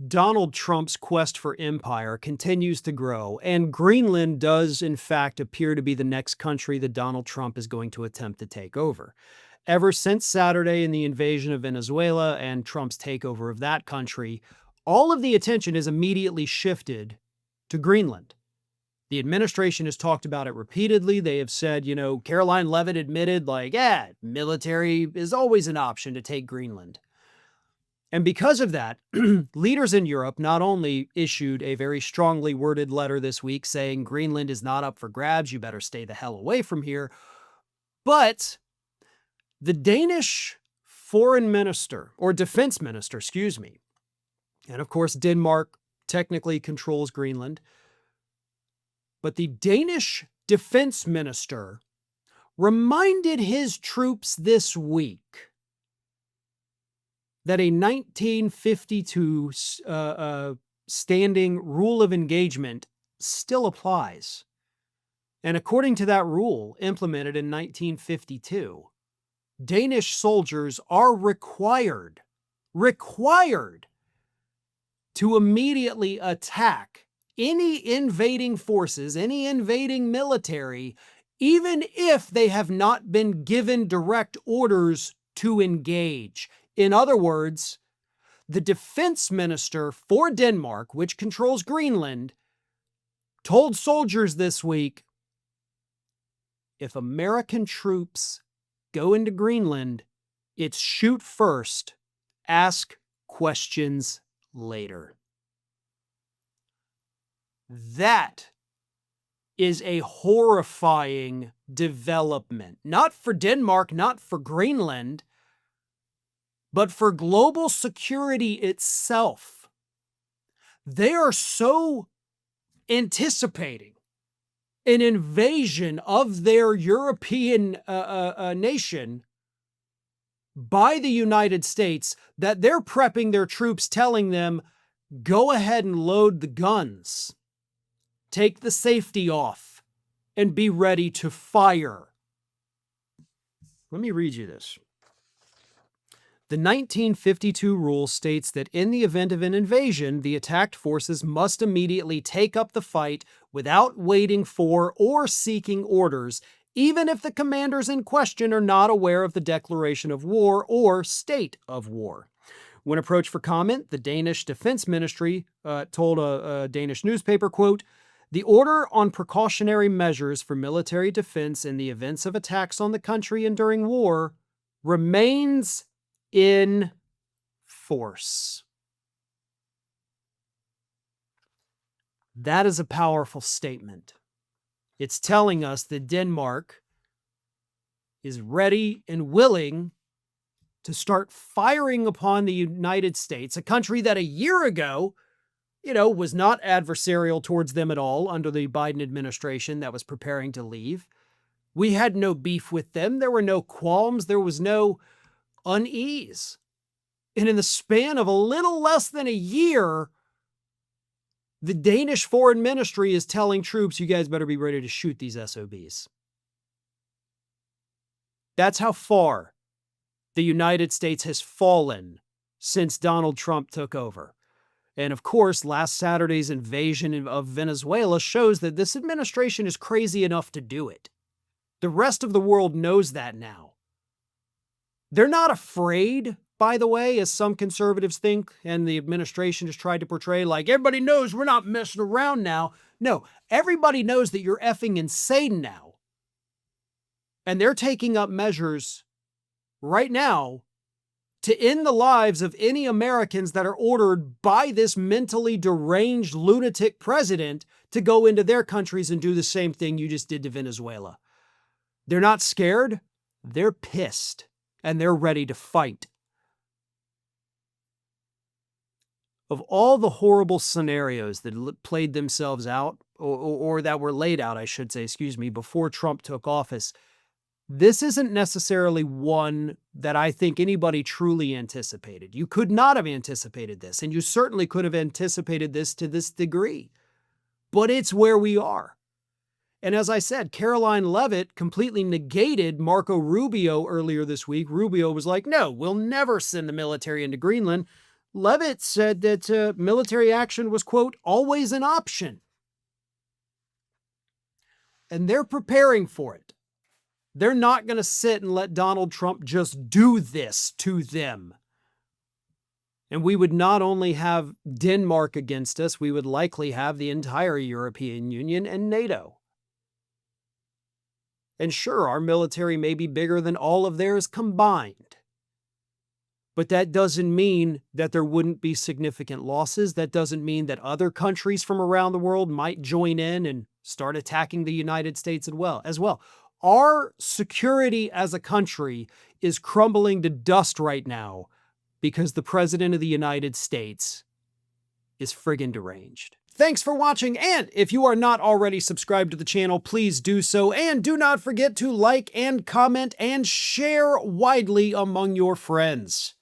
Donald Trump's quest for empire continues to grow, and Greenland does, in fact, appear to be the next country that Donald Trump is going to attempt to take over. Ever since Saturday and the invasion of Venezuela and Trump's takeover of that country, all of the attention is immediately shifted to Greenland. The administration has talked about it repeatedly. They have said, Caroline Leavitt admitted, military is always an option to take Greenland. And because of that, leaders in Europe not only issued a very strongly worded letter this week saying Greenland is not up for grabs, you better stay the hell away from here, but the Danish foreign minister, or defense minister, and of course Denmark technically controls Greenland, but the Danish defense minister reminded his troops this week that a 1952 standing rule of engagement still applies. And according to that rule, implemented in 1952, Danish soldiers are required to immediately attack any invading forces, any invading military, even if they have not been given direct orders to engage. In other words, the defense minister for Denmark, which controls Greenland, told soldiers this week, if American troops go into Greenland, it's shoot first, ask questions later. That is a horrifying development, not for Denmark, not for Greenland, but for global security itself. They are so anticipating an invasion of their European nation by the United States that they're prepping their troops, telling them, go ahead and load the guns, take the safety off, and be ready to fire. Let me read you this. The 1952 rule states that in the event of an invasion, the attacked forces must immediately take up the fight without waiting for or seeking orders, even if the commanders in question are not aware of the declaration of war or state of war. When approached for comment, the Danish Defense Ministry told a Danish newspaper, quote, the order on precautionary measures for military defense in the events of attacks on the country and during war remains in force. That is a powerful statement. It's telling us that Denmark is ready and willing to start firing upon the United States, a country that a year ago, was not adversarial towards them at all under the Biden administration that was preparing to leave. We had no beef with them. There were no qualms. There was no unease. And in the span of a little less than a year, the Danish Foreign Ministry is telling troops, you guys better be ready to shoot these SOBs. That's how far the United States has fallen since Donald Trump took over. And of course, last Saturday's invasion of Venezuela shows that this administration is crazy enough to do it. The rest of the world knows that now. They're not afraid, by the way, as some conservatives think, and the administration has tried to portray, like everybody knows we're not messing around now. No, everybody knows that you're effing insane now. And they're taking up measures right now to end the lives of any Americans that are ordered by this mentally deranged lunatic president to go into their countries and do the same thing you just did to Venezuela. They're not scared. They're pissed. And they're ready to fight. Of all the horrible scenarios that played themselves out, or that were laid out, I should say, before Trump took office, this isn't necessarily one that I think anybody truly anticipated. You could not have anticipated this, and you certainly could have anticipated this to this degree. But it's where we are. And as I said, Caroline Leavitt completely negated Marco Rubio earlier this week. Rubio was like, no, we'll never send the military into Greenland. Leavitt said that military action was, quote, always an option. And they're preparing for it. They're not going to sit and let Donald Trump just do this to them. And we would not only have Denmark against us, we would likely have the entire European Union and NATO. And sure, our military may be bigger than all of theirs combined. But that doesn't mean that there wouldn't be significant losses. That doesn't mean that other countries from around the world might join in and start attacking the United States as well. Our security as a country is crumbling to dust right now because the President of the United States is friggin' deranged. Thanks for watching, and if you are not already subscribed to the channel, please do so, and do not forget to like and comment and share widely among your friends.